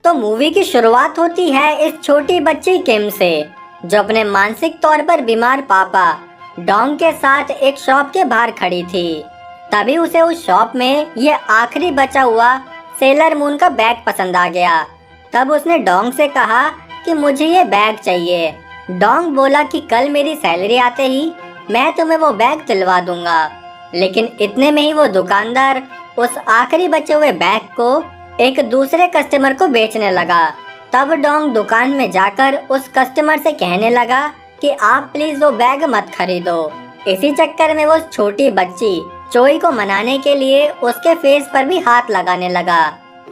तो मूवी की शुरुआत होती है इस छोटी बच्ची किम से, जो अपने मानसिक तौर पर बीमार पापा डोंग के साथ एक शॉप के बाहर खड़ी थी। तभी उसे उस शॉप में ये आखिरी बचा हुआ सेलर मून का बैग पसंद आ गया। तब उसने डोंग से कहा कि मुझे ये बैग चाहिए। डोंग बोला कि कल मेरी सैलरी आते ही मैं तुम्हें वो बैग दिलवा दूंगा। लेकिन इतने में ही वो दुकानदार उस आखिरी बचे हुए बैग को एक दूसरे कस्टमर को बेचने लगा। तब डोंग दुकान में जाकर उस कस्टमर से कहने लगा कि आप प्लीज वो बैग मत खरीदो। इसी चक्कर में वो छोटी बच्ची चोई को मनाने के लिए उसके फेस पर भी हाथ लगाने लगा।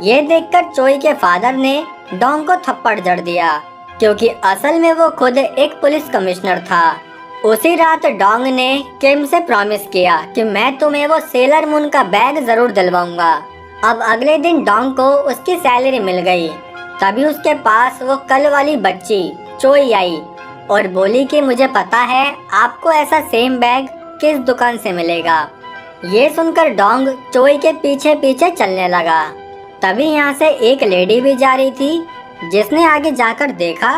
ये देखकर चोई के फादर ने डोंग को थप्पड़ जड़ दिया, क्योंकि असल में वो खुद एक पुलिस कमिश्नर था। उसी रात डोंग ने किम से प्रॉमिस किया कि मैं तुम्हें वो सेलर मून का बैग जरूर दिलवाऊंगा। अब अगले दिन डोंग को उसकी सैलरी मिल गई। तभी उसके पास वो कल वाली बच्ची चोई आई और बोली कि मुझे पता है आपको ऐसा सेम बैग किस दुकान से मिलेगा। ये सुनकर डोंग चोई के पीछे पीछे चलने लगा। तभी यहाँ से एक लेडी भी जा रही थी, जिसने आगे जाकर देखा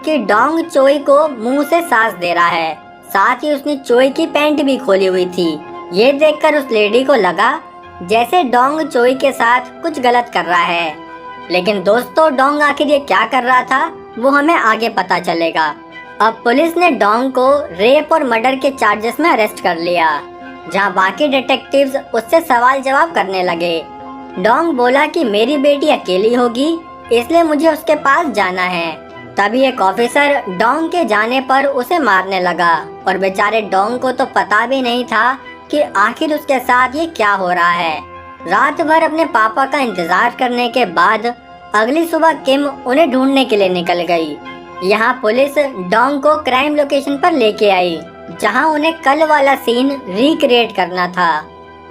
कि डोंग चोई को मुंह से सांस दे रहा है। साथ ही उसने चोई की पैंट भी खोली हुई थी। ये देखकर उस लेडी को लगा जैसे डोंग चोई के साथ कुछ गलत कर रहा है। लेकिन दोस्तों, डोंग आखिर ये क्या कर रहा था वो हमें आगे पता चलेगा। अब पुलिस ने डोंग को रेप और मर्डर के चार्जेस में अरेस्ट कर लिया, जहां बाकी डिटेक्टिव्स उससे सवाल जवाब करने लगे। डोंग बोला कि मेरी बेटी अकेली होगी, इसलिए मुझे उसके पास जाना है। तभी एक ऑफिसर डोंग के जाने पर उसे मारने लगा और बेचारे डोंग को तो पता भी नहीं था कि आखिर उसके साथ ये क्या हो रहा है। रात भर अपने पापा का इंतजार करने के बाद अगली सुबह किम उन्हें ढूंढने के लिए निकल गई। यहाँ पुलिस डोंग को क्राइम लोकेशन पर लेके आई, जहाँ उन्हें कल वाला सीन रिक्रिएट करना था।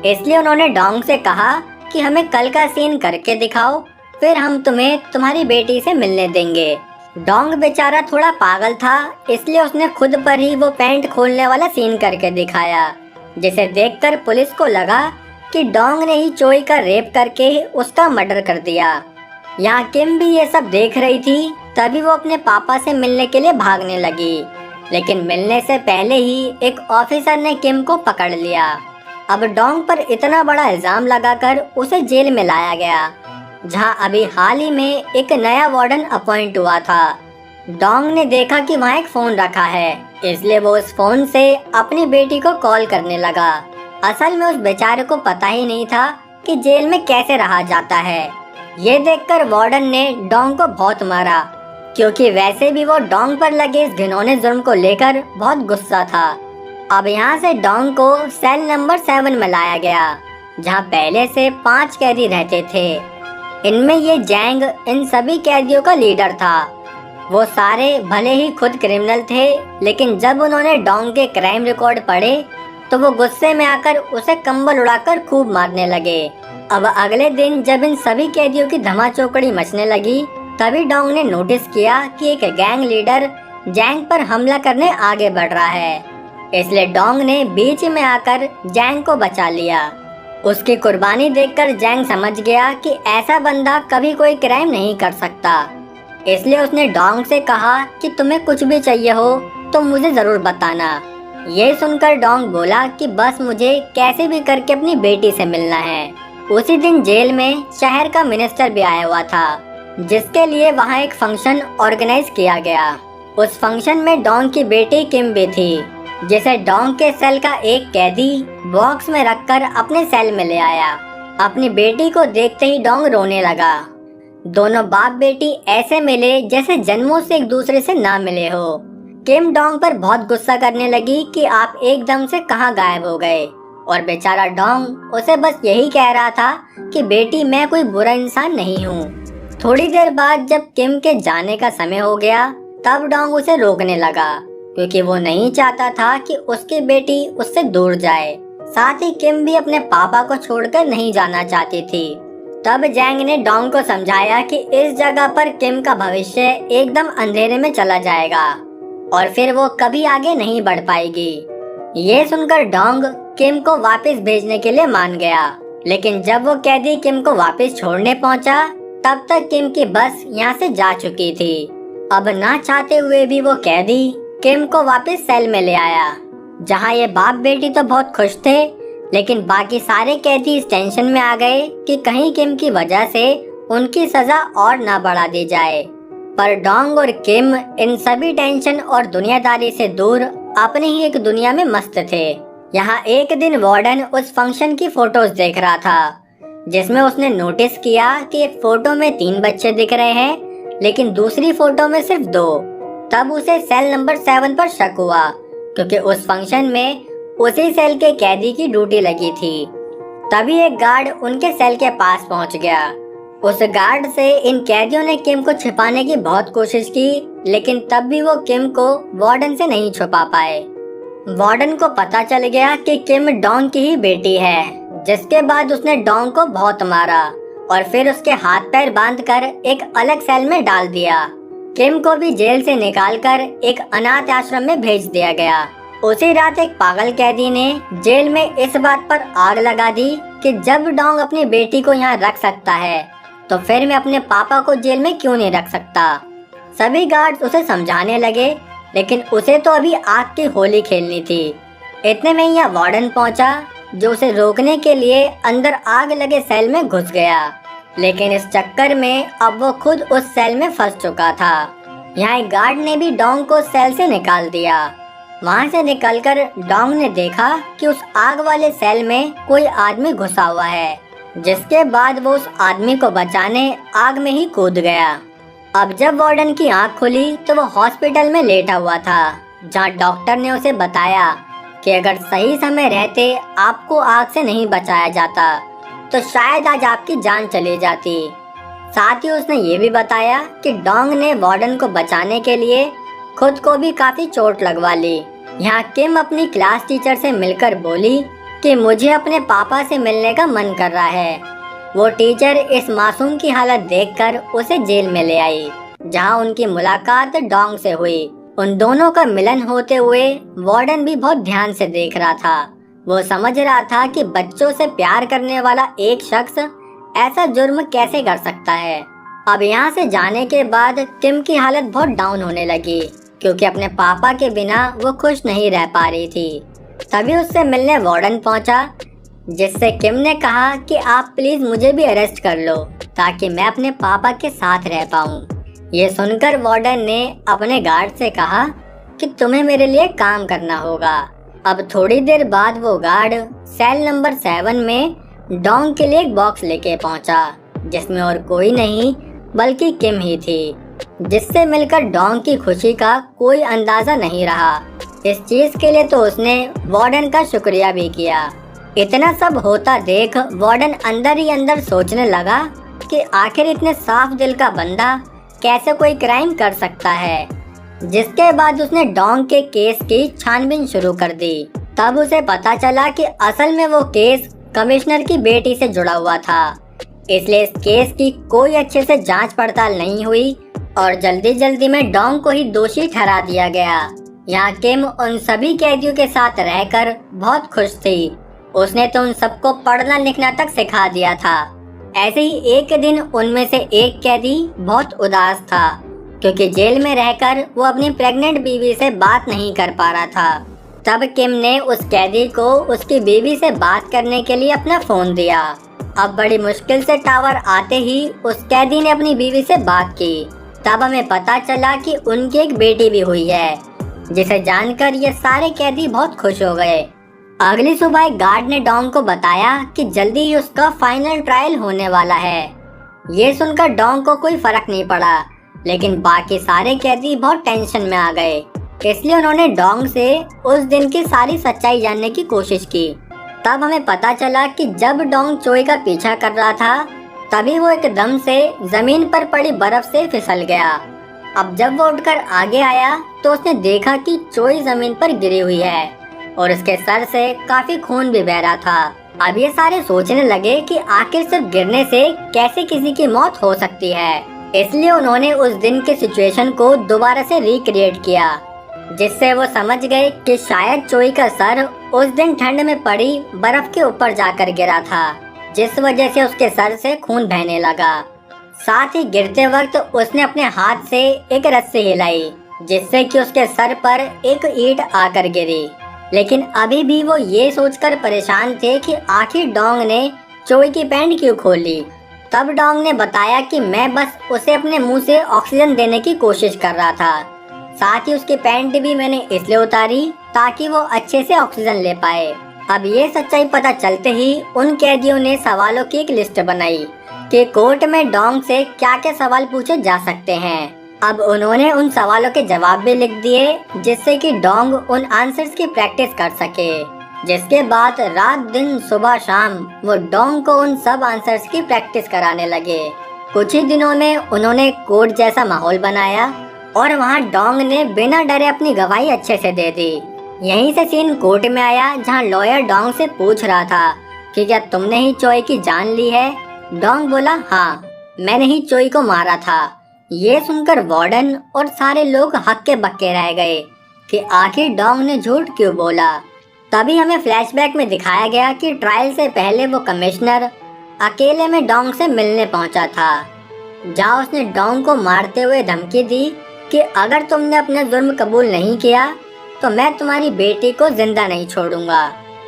इसलिए उन्होंने डोंग से कहा कि हमें कल का सीन करके दिखाओ, फिर हम तुम्हें तुम्हारी बेटी से मिलने देंगे। डोंग बेचारा थोड़ा पागल था, इसलिए उसने खुद पर ही वो पैंट खोलने वाला सीन करके दिखाया, जिसे देखकर पुलिस को लगा कि डोंग ने ही चोई का रेप करके उसका मर्डर कर दिया। यहाँ किम भी ये सब देख रही थी। तभी वो अपने पापा से मिलने के लिए भागने लगी, लेकिन मिलने से पहले ही एक ऑफिसर ने किम को पकड़ लिया। अब डोंग पर इतना बड़ा इल्जाम लगाकर उसे जेल में लाया गया, जहां अभी हाल ही में एक नया वार्डन अपॉइंट हुआ था। डोंग ने देखा कि वहाँ एक फोन रखा है, इसलिए वो उस फोन से अपनी बेटी को कॉल करने लगा। असल में उस बेचारे को पता ही नहीं था कि जेल में कैसे रहा जाता है। ये देखकर वार्डन ने डोंग को बहुत मारा, क्योंकि वैसे भी वो डोंग पर लगे इस घिनौने जुर्म को लेकर बहुत गुस्सा था। अब यहाँ से डोंग को सेल नंबर 7 में लाया गया, जहाँ पहले से 5 कैदी रहते थे। इनमें ये जैंग इन सभी कैदियों का लीडर था। वो सारे भले ही खुद क्रिमिनल थे, लेकिन जब उन्होंने डोंग के क्राइम रिकॉर्ड पढ़े तो वो गुस्से में आकर उसे कंबल उड़ाकर खूब मारने लगे। अब अगले दिन जब इन सभी कैदियों की धमाचौकड़ी मचने लगी, तभी डोंग ने नोटिस किया कि एक गैंग लीडर जैंग पर हमला करने आगे बढ़ रहा है। इसलिए डोंग ने बीच में आकर जैंग को बचा लिया। उसकी कुर्बानी देखकर जैंग समझ गया कि ऐसा बंदा कभी कोई क्राइम नहीं कर सकता। इसलिए उसने डोंग से कहा कि तुम्हें कुछ भी चाहिए हो तो मुझे जरूर बताना। ये सुनकर डोंग बोला कि बस मुझे कैसे भी करके अपनी बेटी से मिलना है। उसी दिन जेल में शहर का मिनिस्टर भी आया हुआ था, जिसके लिए वहाँ एक फंक्शन ऑर्गेनाइज किया गया। उस फंक्शन में डोंग की बेटी किम भी थी, जिसे डोंग के सेल का एक कैदी बॉक्स में रखकर अपने सेल में ले आया। अपनी बेटी को देखते ही डोंग रोने लगा। दोनों बाप बेटी ऐसे मिले जैसे जन्मों से एक दूसरे से ना मिले हो। किम डोंग पर बहुत गुस्सा करने लगी कि आप एकदम से कहाँ गायब हो गए, और बेचारा डोंग उसे बस यही कह रहा था कि बेटी मैं कोई बुरा इंसान नहीं हूँ। थोड़ी देर बाद जब किम के जाने का समय हो गया, तब डोंग उसे रोकने लगा, क्योंकि वो नहीं चाहता था कि उसकी बेटी उससे दूर जाए। साथ ही किम भी अपने पापा को छोड़कर नहीं जाना चाहती थी। तब जैंग ने डोंग को समझाया कि इस जगह पर किम का भविष्य एकदम अंधेरे में चला जाएगा और फिर वो कभी आगे नहीं बढ़ पाएगी। ये सुनकर डोंग किम को वापस भेजने के लिए मान गया, लेकिन जब वो कैदी किम को वापस छोड़ने पहुंचा, तब तक किम की बस यहाँ से जा चुकी थी। अब ना चाहते हुए भी वो कैदी किम को वापस सेल में ले आया, जहाँ ये बाप बेटी तो बहुत खुश थे, लेकिन बाकी सारे कैदी इस टेंशन में आ गए कि कहीं किम की वजह से उनकी सजा और ना बढ़ा दी जाए। पर डोंग और किम इन सभी टेंशन और दुनियादारी से दूर अपनी ही एक दुनिया में मस्त थे। यहाँ एक दिन वार्डन उस फंक्शन की फोटोज देख रहा था, जिसमें उसने नोटिस किया कि एक फोटो में 3 बच्चे दिख रहे हैं, लेकिन दूसरी फोटो में सिर्फ 2। तब उसे सेल नंबर 7 पर शक हुआ, क्योंकि उस फंक्शन में उसी सेल के कैदी की ड्यूटी लगी थी। तभी एक गार्ड उनके सेल के पास पहुंच गया। उस गार्ड से इन कैदियों ने किम को छिपाने की बहुत कोशिश की, लेकिन तब भी वो किम को वार्डन से नहीं छुपा पाए। वार्डन को पता चल गया कि किम डोंग की ही बेटी है, जिसके बाद उसने डोंग को बहुत मारा और फिर उसके हाथ पैर बांधकर एक अलग सेल में डाल दिया। किम को भी जेल से निकालकर एक अनाथ आश्रम में भेज दिया गया। उसी रात एक पागल कैदी ने जेल में इस बात पर आग लगा दी कि जब डोंग अपनी बेटी को यहाँ रख सकता है, तो फिर मैं अपने पापा को जेल में क्यों नहीं रख सकता। सभी गार्ड्स उसे समझाने लगे, लेकिन उसे तो अभी आग की होली खेलनी थी। इतने में यहाँ वार्डन पहुंचा, जो उसे रोकने के लिए अंदर आग लगे सेल में घुस गया, लेकिन इस चक्कर में अब वो खुद उस सेल में फंस चुका था। यहाँ एक गार्ड ने भी डोंग को सेल से निकाल दिया। वहाँ से निकलकर डोंग ने देखा कि उस आग वाले सेल में कोई आदमी घुसा हुआ है, जिसके बाद वो उस आदमी को बचाने आग में ही कूद गया। अब जब वार्डन की आंख खुली तो वो हॉस्पिटल में लेटा हुआ था, जहाँ डॉक्टर ने उसे बताया कि अगर सही समय रहते आपको आग से नहीं बचाया जाता तो शायद आज आपकी जान चली जाती। साथ ही उसने ये भी बताया कि डोंग ने वार्डन को बचाने के लिए खुद को भी काफी चोट लगवा ली। यहाँ किम अपनी क्लास टीचर से मिलकर बोली कि मुझे अपने पापा से मिलने का मन कर रहा है। वो टीचर इस मासूम की हालत देखकर उसे जेल में ले आई, जहाँ उनकी मुलाकात डोंग से हुई। उन दोनों का मिलन होते हुए वार्डन भी बहुत ध्यान से देख रहा था। वो समझ रहा था कि बच्चों से प्यार करने वाला एक शख्स ऐसा जुर्म कैसे कर सकता है। अब यहाँ से जाने के बाद किम की हालत बहुत डाउन होने लगी, क्योंकि अपने पापा के बिना वो खुश नहीं रह पा रही थी। तभी उससे मिलने वार्डन पहुंचा, जिससे किम ने कहा कि आप प्लीज मुझे भी अरेस्ट कर लो, ताकि मैं अपने पापा के साथ रह पाऊं। ये सुनकर वार्डन ने अपने गार्ड से कहा कि तुम्हें मेरे लिए काम करना होगा। अब थोड़ी देर बाद वो गार्ड सेल नंबर 7 में डोंग के लिए एक बॉक्स लेके पहुंचा, जिसमें और कोई नहीं बल्कि किम ही थी, जिससे मिलकर डोंग की खुशी का कोई अंदाजा नहीं रहा। इस चीज के लिए तो उसने वार्डन का शुक्रिया भी किया। इतना सब होता देख वार्डन अंदर ही अंदर सोचने लगा कि आखिर इतने साफ दिल का बंदा कैसे कोई क्राइम कर सकता है। जिसके बाद उसने डोंग के केस की छानबीन शुरू कर दी। तब उसे पता चला कि असल में वो केस कमिश्नर की बेटी से जुड़ा हुआ था, इसलिए इस केस की कोई अच्छे से जांच पड़ताल नहीं हुई और जल्दी जल्दी में डोंग को ही दोषी ठहरा दिया गया। यहाँ किम उन सभी कैदियों के साथ रहकर बहुत खुश थी। उसने तो उन सबको पढ़ना लिखना तक सिखा दिया था। ऐसे ही एक दिन उनमें से एक कैदी बहुत उदास था, क्योंकि जेल में रहकर वो अपनी प्रेग्नेंट बीवी से बात नहीं कर पा रहा था। तब किम ने उस कैदी को उसकी बीवी से बात करने के लिए अपना फोन दिया। अब बड़ी मुश्किल से टावर आते ही उस कैदी ने अपनी बीवी से बात की। तब हमें पता चला कि उनकी एक बेटी भी हुई है, जिसे जानकर ये सारे कैदी बहुत खुश हो गए। अगली सुबह एक गार्ड ने डोंग को बताया कि जल्दी ही उसका फाइनल ट्रायल होने वाला है। ये सुनकर डोंग को कोई फर्क नहीं पड़ा, लेकिन बाकी सारे कैदी बहुत टेंशन में आ गए। इसलिए उन्होंने डोंग से उस दिन की सारी सच्चाई जानने की कोशिश की। तब हमें पता चला कि जब डोंग चोई का पीछा कर रहा था, तभी वो एकदम से जमीन पर पड़ी बर्फ से फिसल गया। अब जब वो उठकर आगे आया तो उसने देखा कि चोई जमीन पर गिरी हुई है और उसके सर से काफी खून भी बह रहा था। अब ये सारे सोचने लगे कि आखिर सिर्फ गिरने से कैसे किसी की मौत हो सकती है। इसलिए उन्होंने उस दिन के सिचुएशन को दोबारा से रिक्रिएट किया, जिससे वो समझ गए कि शायद चोई का सर उस दिन ठंड में पड़ी बर्फ के ऊपर जाकर गिरा था, जिस वजह से उसके सर से खून बहने लगा। साथ ही गिरते वक्त उसने अपने हाथ से एक रस्सी हिलाई, जिससे कि उसके सर पर एक ईंट आकर गिरी। लेकिन अभी भी वो ये सोचकर परेशान थे कि आखिर डोंग ने चोई की पैंट क्यों खोली। तब डोंग ने बताया कि मैं बस उसे अपने मुंह से ऑक्सीजन देने की कोशिश कर रहा था। साथ ही उसकी पैंट भी मैंने इसलिए उतारी ताकि वो अच्छे से ऑक्सीजन ले पाए। अब ये सच्चाई पता चलते ही उन कैदियों ने सवालों की एक लिस्ट बनाई कि कोर्ट में डोंग से क्या क्या सवाल पूछे जा सकते हैं। अब उन्होंने उन सवालों के जवाब भी लिख दिए, जिससे कि डोंग उन आंसर्स की प्रैक्टिस कर सके। जिसके बाद रात दिन सुबह शाम वो डोंग को उन सब आंसर्स की प्रैक्टिस कराने लगे। कुछ ही दिनों में उन्होंने कोर्ट जैसा माहौल बनाया और वहाँ डोंग ने बिना डरे अपनी गवाही अच्छे से दे दी। यहीं से सीन कोर्ट में आया, जहाँ लॉयर डोंग से पूछ रहा था कि क्या तुमने ही चोई की जान ली है। डोंग बोला, हाँ, मैंने ही चोई को मारा था। ये सुनकर वार्डन और सारे लोग हक्के बक्के रह गए कि आखिर डोंग ने झूठ क्यों बोला। तभी हमें फ्लैशबैक में दिखाया गया कि ट्रायल से पहले वो कमिश्नर अकेले में डोंग से मिलने पहुंचा था, जहां उसने डोंग को मारते हुए धमकी दी कि अगर तुमने अपना जुर्म कबूल नहीं किया तो मैं तुम्हारी बेटी को जिंदा नहीं छोड़ूंगा।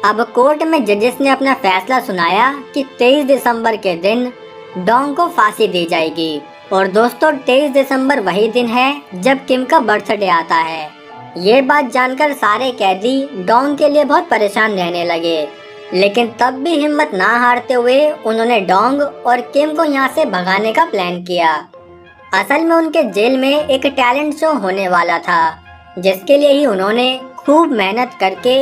अब कोर्ट में जजेस ने अपना फैसला सुनाया कि 23 दिसंबर के दिन डोंग को फांसी दी जाएगी। और दोस्तों, 23 दिसंबर वही दिन है जब किम का बर्थडे आता है। ये बात जानकर सारे कैदी डोंग के लिए बहुत परेशान रहने लगे, लेकिन तब भी हिम्मत ना हारते हुए उन्होंने डोंग और किम को यहाँ से भगाने का प्लान किया। असल में उनके जेल में एक टैलेंट शो होने वाला था, जिसके लिए ही उन्होंने खूब मेहनत करके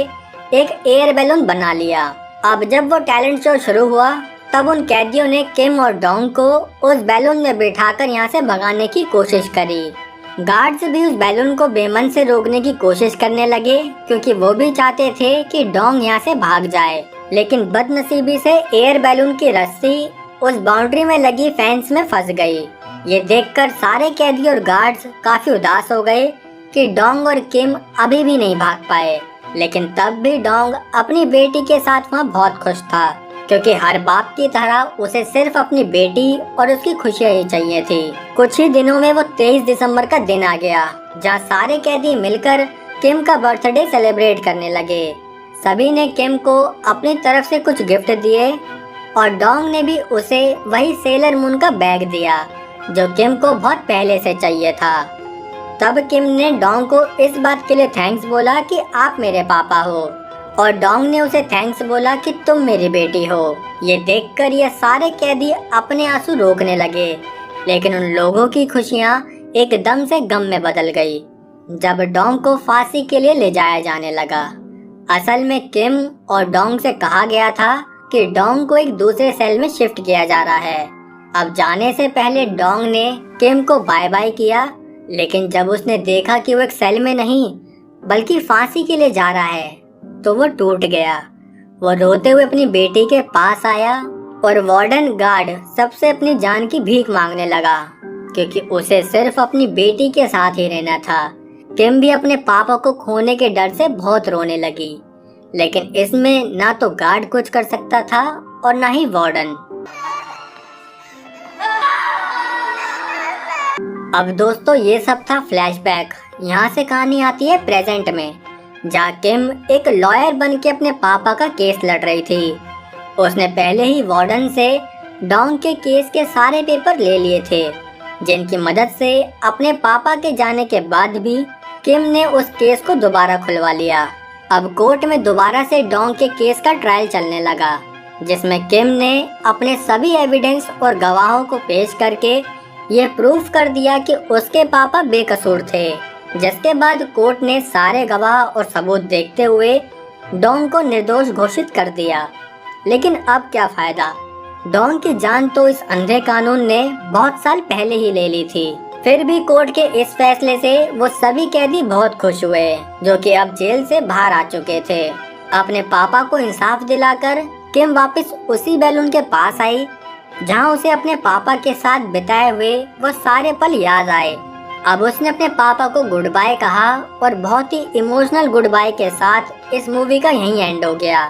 एक एयर बैलून बना लिया। अब जब वो टैलेंट शो शुरू हुआ तब उन कैदियों ने किम और डोंग को उस बैलून में बिठाकर यहाँ से भगाने की कोशिश करी। गार्ड्स भी उस बैलून को बेमन से रोकने की कोशिश करने लगे, क्योंकि वो भी चाहते थे कि डोंग यहाँ से भाग जाए। लेकिन बदनसीबी से एयर बैलून की रस्सी उस बाउंड्री में लगी फेंस में फंस गई। ये देखकर सारे कैदी और गार्ड्स काफी उदास हो गए कि डोंग और किम अभी भी नहीं भाग पाए। लेकिन तब भी डोंग अपनी बेटी के साथ वहाँ बहुत खुश था, क्योंकि हर बाप की तरह उसे सिर्फ अपनी बेटी और उसकी खुशियाँ ही चाहिए थी। कुछ ही दिनों में वो 23 दिसंबर का दिन आ गया, जहाँ सारे कैदी मिलकर किम का बर्थडे सेलिब्रेट करने लगे। सभी ने किम को अपनी तरफ से कुछ गिफ्ट दिए और डोंग ने भी उसे वही सेलर मून का बैग दिया, जो किम को बहुत पहले से चाहिए था। तब किम ने डोंग को इस बात के लिए थैंक्स बोला कि आप मेरे पापा हो, और डोंग ने उसे थैंक्स बोला कि तुम मेरी बेटी हो। ये देखकर ये सारे कैदी अपने आंसू रोकने लगे, लेकिन उन लोगों की खुशियाँ एकदम से गम में बदल गई जब डोंग को फांसी के लिए ले जाया जाने लगा। असल में किम और डोंग से कहा गया था कि डोंग को एक दूसरे सेल में शिफ्ट किया जा रहा है। अब जाने से पहले डोंग ने किम को बाय बाय किया, लेकिन जब उसने देखा कि वो एक सेल में नहीं बल्कि फांसी के लिए जा रहा है तो वो टूट गया। वो रोते हुए अपनी बेटी के पास आया और वार्डन गार्ड सबसे अपनी जान की भीख मांगने लगा, क्योंकि उसे सिर्फ अपनी बेटी के साथ ही रहना था। किम भी अपने पापा को खोने के डर से बहुत रोने लगी, लेकिन इसमें ना तो गार्ड कुछ कर सकता था और ना ही वार्डन। अब दोस्तों, ये सब था फ्लैशबैक। यहाँ से कहानी आती है प्रेजेंट में, जहाँ किम एक लॉयर बन के अपने पापा का केस लड़ रही थी। उसने पहले ही वार्डन से डोंग के केस के सारे पेपर ले लिए थे, जिनकी मदद से अपने पापा के जाने के बाद भी किम ने उस केस को दोबारा खुलवा लिया। अब कोर्ट में दोबारा से डोंग के केस का ट्रायल चलने लगा, जिसमें किम ने अपने सभी एविडेंस और गवाहों को पेश करके ये प्रूफ कर दिया कि उसके पापा बेकसूर थे। जिसके बाद कोर्ट ने सारे गवाह और सबूत देखते हुए डोंग को निर्दोष घोषित कर दिया। लेकिन अब क्या फायदा, डोंग की जान तो इस अंधे कानून ने बहुत साल पहले ही ले ली थी। फिर भी कोर्ट के इस फैसले से वो सभी कैदी बहुत खुश हुए, जो कि अब जेल से बाहर आ चुके थे। अपने पापा को इंसाफ दिलाकर किम वापस उसी बैलून के पास आई, जहां उसे अपने पापा के साथ बिताए हुए वो सारे पल याद आए। अब उसने अपने पापा को गुड बाय कहा और बहुत ही इमोशनल गुड बाय के साथ इस मूवी का यही एंड हो गया।